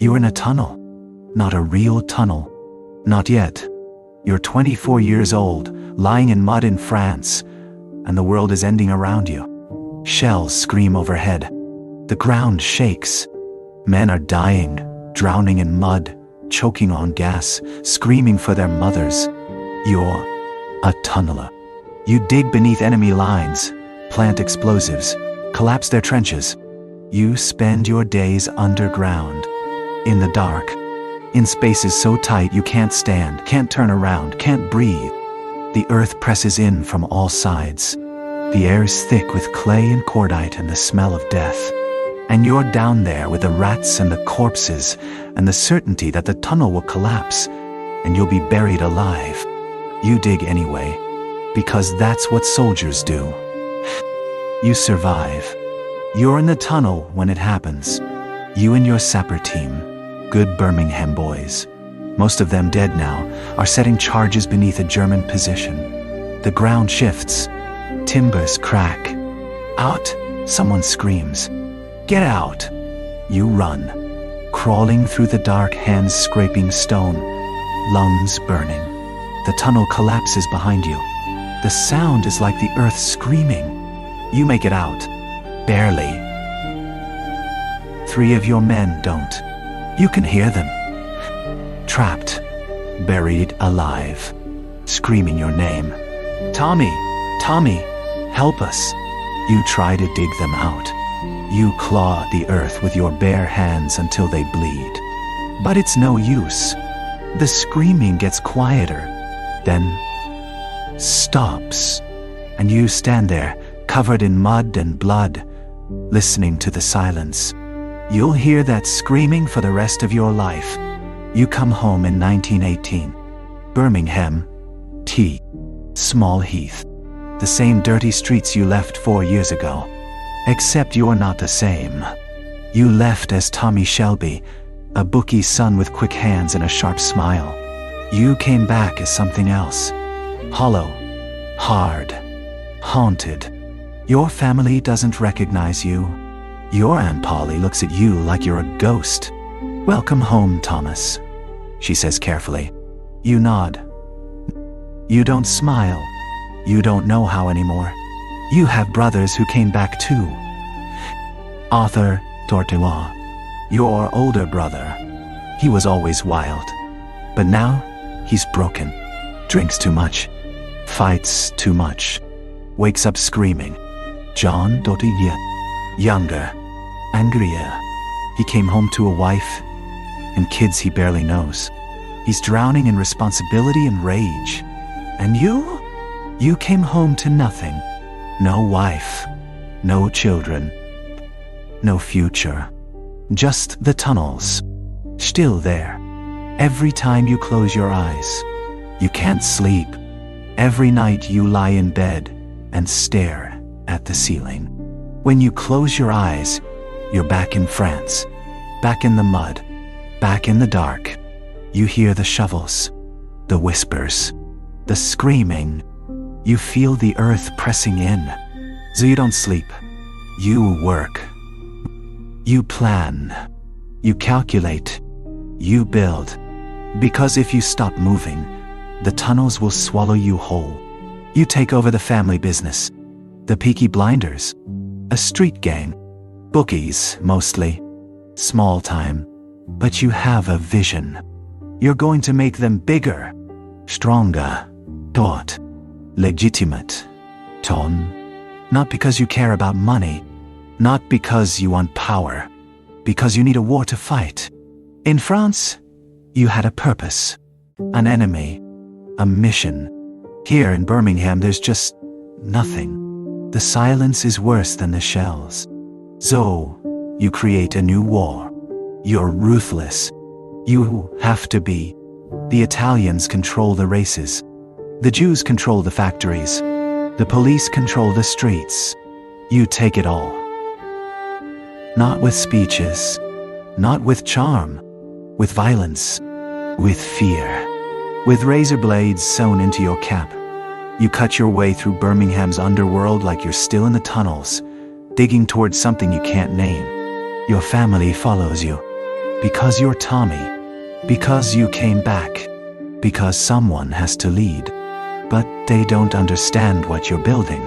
You're in a tunnel. Not a real tunnel. Not yet. You're 24 years old, lying in mud in France, and the world is ending around you. Shells scream overhead. The ground shakes. Men are dying, drowning in mud, choking on gas, screaming for their mothers. You're a tunneler. You dig beneath enemy lines, plant explosives, collapse their trenches. You spend your days underground, in the dark, in spaces so tight you can't stand, can't turn around, can't breathe. The earth presses in from all sides. The air is thick with clay and cordite and the smell of death. And you're down there with the rats and the corpses and the certainty that the tunnel will collapse and you'll be buried alive. You dig anyway, because that's what soldiers do. You survive. You're in the tunnel when it happens. You and your sapper team, good Birmingham boys, most of them dead now, are setting charges beneath a German position. The ground shifts. Timbers crack. Out, someone screams. Get out! You run, crawling through the dark, hands scraping stone, lungs burning. The tunnel collapses behind you. The sound is like the earth screaming. You make it out. Barely. 3 of your men don't. You can hear them. Trapped, buried alive, screaming your name. Tommy, Tommy, help us. You try to dig them out. You claw the earth with your bare hands until they bleed. But it's no use. The screaming gets quieter, then stops. And you stand there, covered in mud and blood, listening to the silence. You'll hear that screaming for the rest of your life. You come home in 1918. Birmingham, T. Small Heath. The same dirty streets you left 4 years ago. Except you're not the same. You left as Tommy Shelby, a bookie's son with quick hands and a sharp smile. You came back as something else. Hollow, hard, haunted. Your family doesn't recognize you. Your Aunt Polly looks at you like you're a ghost. Welcome home, Thomas, she says carefully. You nod. You don't smile. You don't know how anymore. You have brothers who came back too. Arthur Tortois, your older brother. He was always wild. But now, he's broken. Drinks too much. Fights too much. Wakes up screaming. John Tortois, younger, angrier. He came home to a wife and kids he barely knows. He's drowning in responsibility and rage. And you? You came home to nothing. No wife, no children, no future. Just the tunnels, still there. Every time you close your eyes, you can't sleep. Every night you lie in bed and stare at the ceiling. When you close your eyes, you're back in France, back in the mud, back in the dark. You hear the shovels, the whispers, the screaming. You feel the earth pressing in. So you don't sleep. You work. You plan. You calculate. You build. Because if you stop moving, the tunnels will swallow you whole. You take over the family business. The Peaky Blinders. A street gang. Bookies, mostly. Small time. But you have a vision. You're going to make them bigger. Stronger. Taut. Legitimate. Ton. Not because you care about money. Not because you want power. Because you need a war to fight. In France, you had a purpose. An enemy. A mission. Here in Birmingham, there's just nothing. The silence is worse than the shells. So, you create a new war. You're ruthless. You have to be. The Italians control the races. The Jews control the factories. The police control the streets. You take it all. Not with speeches. Not with charm. With violence. With fear. With razor blades sewn into your cap. You cut your way through Birmingham's underworld like you're still in the tunnels, digging towards something you can't name. Your family follows you. Because you're Tommy. Because you came back. Because someone has to lead. But they don't understand what you're building.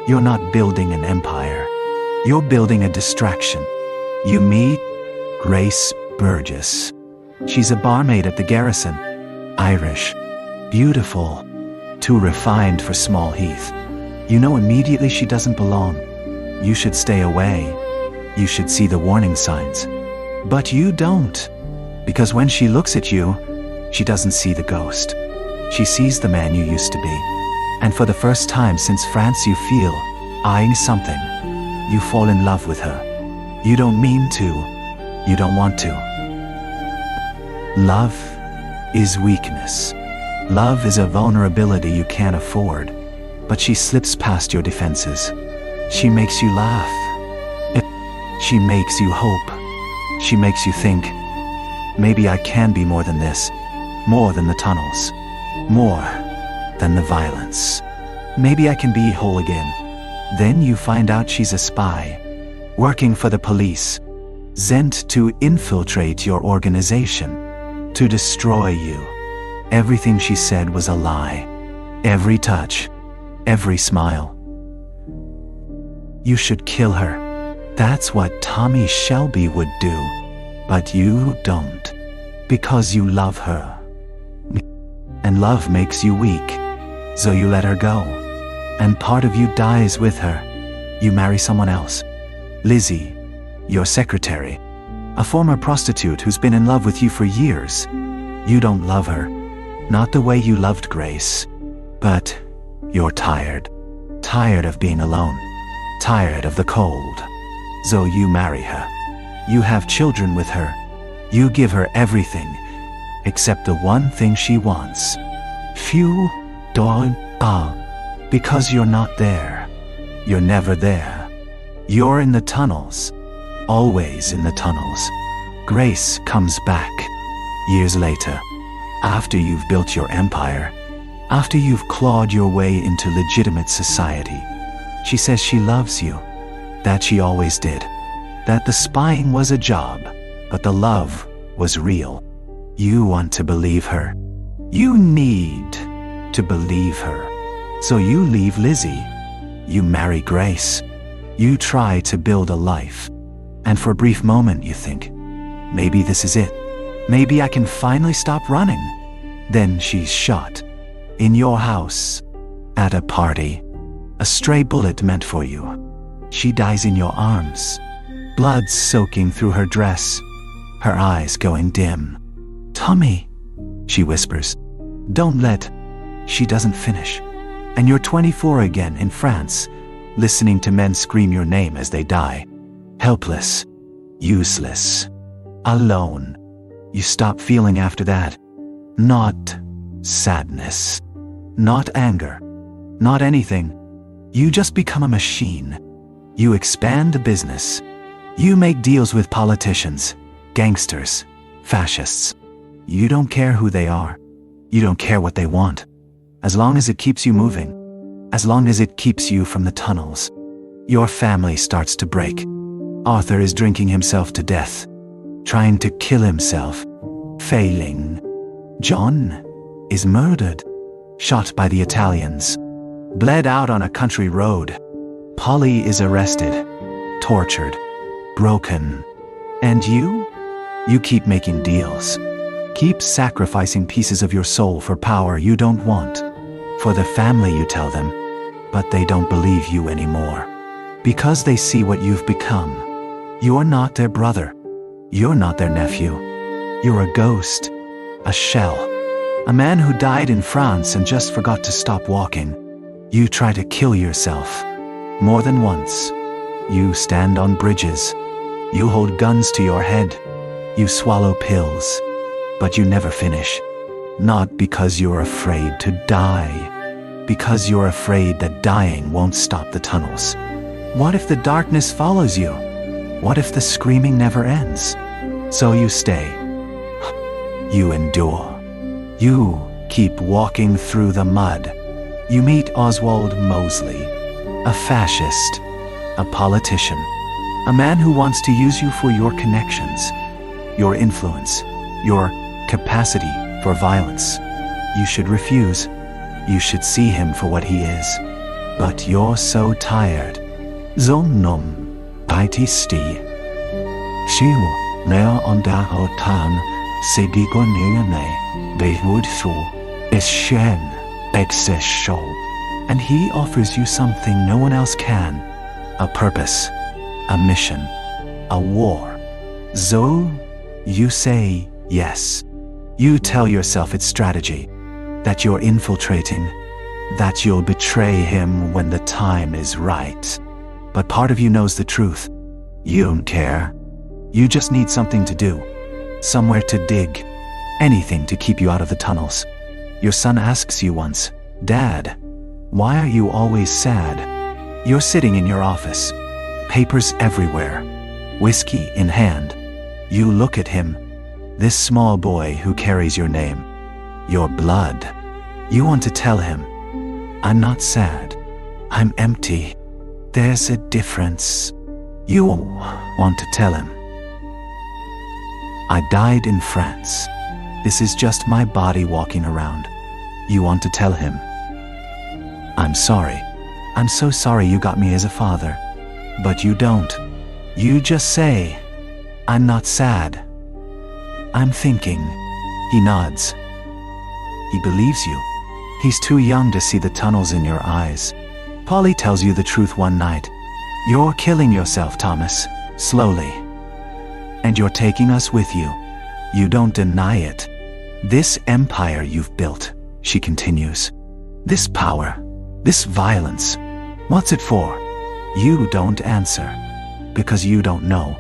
You're not building an empire. You're building a distraction. You meet Grace Burgess. She's a barmaid at the Garrison. Irish. Beautiful. Too refined for Small Heath. You know immediately she doesn't belong. You should stay away. You should see the warning signs. But you don't. Because when she looks at you, she doesn't see the ghost. She sees the man you used to be. And for the first time since France, you feel eyeing something. You fall in love with her. You don't mean to. You don't want to. Love is weakness. Love is a vulnerability you can't afford. But she slips past your defenses. She makes you laugh. She makes you hope. She makes you think, maybe I can be more than this. More than the tunnels. More than the violence. Maybe I can be whole again. Then you find out she's a spy, working for the police, sent to infiltrate your organization, to destroy you. Everything she said was a lie. Every touch, every smile. You should kill her. That's what Tommy Shelby would do. But you don't. Because you love her. And love makes you weak. So you let her go. And part of you dies with her. You marry someone else. Lizzie, your secretary. A former prostitute who's been in love with you for years. You don't love her. Not the way you loved Grace. But you're tired. Tired of being alone. Tired of the cold. So you marry her. You have children with her. You give her everything, except the one thing she wants. Few, dawn, because you're not there. You're never there. You're in the tunnels. Always in the tunnels. Grace comes back. Years later. After you've built your empire. After you've clawed your way into legitimate society. She says she loves you. That she always did. That the spying was a job, but the love was real. You want to believe her. You need to believe her. So you leave Lizzie. You marry Grace. You try to build a life. And for a brief moment you think, maybe this is it. Maybe I can finally stop running. Then she's shot. In your house. At a party. A stray bullet meant for you. She dies in your arms. Blood soaking through her dress. Her eyes going dim. Tommy, she whispers. Don't let. She doesn't finish. And you're 24 again in France, listening to men scream your name as they die. Helpless. Useless. Alone. You stop feeling after that. Not sadness. Not anger. Not anything. You just become a machine. You expand the business. You make deals with politicians, gangsters, fascists. You don't care who they are. You don't care what they want. As long as it keeps you moving. As long as it keeps you from the tunnels. Your family starts to break. Arthur is drinking himself to death. Trying to kill himself. Failing. John is murdered. Shot by the Italians. Bled out on a country road. Polly is arrested. Tortured. Broken. And you? You keep making deals. Keep sacrificing pieces of your soul for power you don't want. For the family, you tell them. But they don't believe you anymore. Because they see what you've become. You're not their brother. You're not their nephew. You're a ghost. A shell. A man who died in France and just forgot to stop walking. You try to kill yourself. More than once. You stand on bridges. You hold guns to your head. You swallow pills. But you never finish. Not because you're afraid to die. Because you're afraid that dying won't stop the tunnels. What if the darkness follows you? What if the screaming never ends? So you stay. You endure. You keep walking through the mud. You meet Oswald Mosley, a fascist, a politician, a man who wants to use you for your connections. your influence, your capacity for violence. You should refuse. You should see him for what he is. But you're so tired. Zomnum, Paitisti. Shiu, Lea Ondaho Tan, Sigigonene, Behudfu, Ishen, Exesho. And he offers you something no one else can. A purpose, a mission, a war. Zo, you say yes. You tell yourself it's strategy, that you're infiltrating, that you'll betray him when the time is right. But part of you knows the truth. You don't care. You just need something to do, somewhere to dig, anything to keep you out of the tunnels. Your son asks you once, "Dad, why are you always sad?" You're sitting in your office, papers everywhere, whiskey in hand. You look at him, this small boy who carries your name, your blood. You want to tell him, "I'm not sad. I'm empty. There's a difference." You want to tell him, "I died in France. This is just my body walking around." You want to tell him, "I'm sorry. I'm so sorry you got me as a father." But you don't. You just say, "I'm not sad. I'm thinking." He nods. He believes you. He's too young to see the tunnels in your eyes. Polly tells you the truth one night. "You're killing yourself, Thomas, slowly. And you're taking us with you." You don't deny it. "This empire you've built," she continues. "This power, this violence, what's it for?" You don't answer. Because you don't know.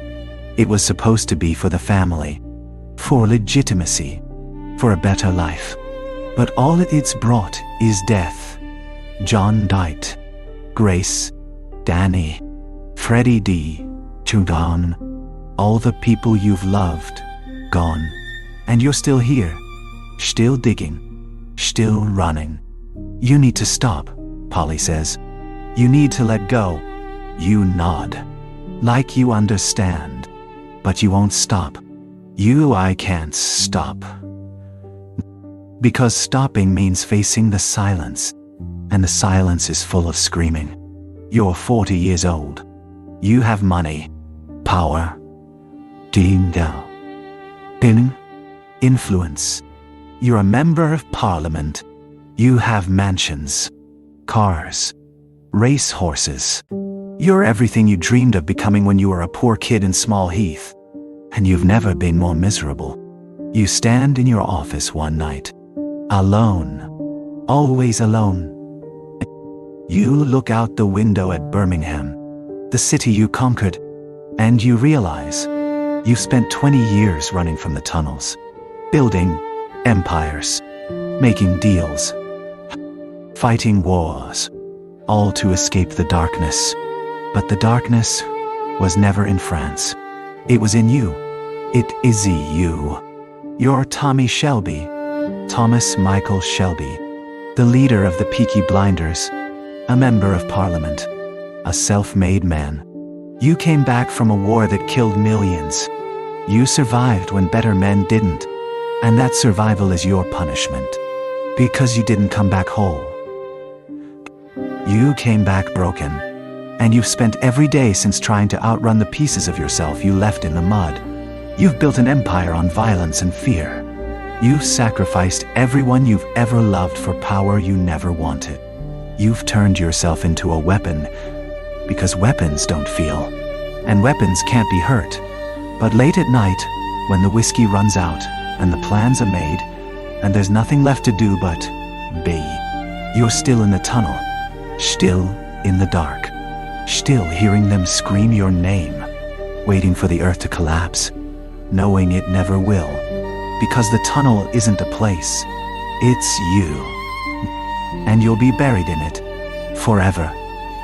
It was supposed to be for the family. For legitimacy. For a better life. But all it's brought is death. John died. Grace. Danny. Freddie D. Chudan. All the people you've loved. Gone. And you're still here. Still digging. Still running. You need to stop, Polly says. You need to let go. You nod. Like you understand. But you won't stop. I can't stop. Because stopping means facing the silence. And the silence is full of screaming. You're 40 years old. You have money. Power. Ding dao. Ding. Influence. You're a member of parliament. You have mansions. Cars. Race horses. You're everything you dreamed of becoming when you were a poor kid in Small Heath. And you've never been more miserable. You stand in your office one night. Alone. Always alone. You look out the window at Birmingham, the city you conquered, and you realize you've spent 20 years running from the tunnels, building empires, making deals, fighting wars, all to escape the darkness. But the darkness was never in France. It was in you. It is you. You're Tommy Shelby, Thomas Michael Shelby, the leader of the Peaky Blinders, a member of parliament, a self-made man. You came back from a war that killed millions. You survived when better men didn't, and that survival is your punishment. Because you didn't come back whole. You came back broken, and you've spent every day since trying to outrun the pieces of yourself you left in the mud. You've built an empire on violence and fear. You've sacrificed everyone you've ever loved for power you never wanted. You've turned yourself into a weapon, because weapons don't feel, and weapons can't be hurt. But late at night, when the whiskey runs out, and the plans are made, and there's nothing left to do but be, you're still in the tunnel, still in the dark, still hearing them scream your name, waiting for the earth to collapse, knowing it never will, because the tunnel isn't a place, it's you. And you'll be buried in it, forever.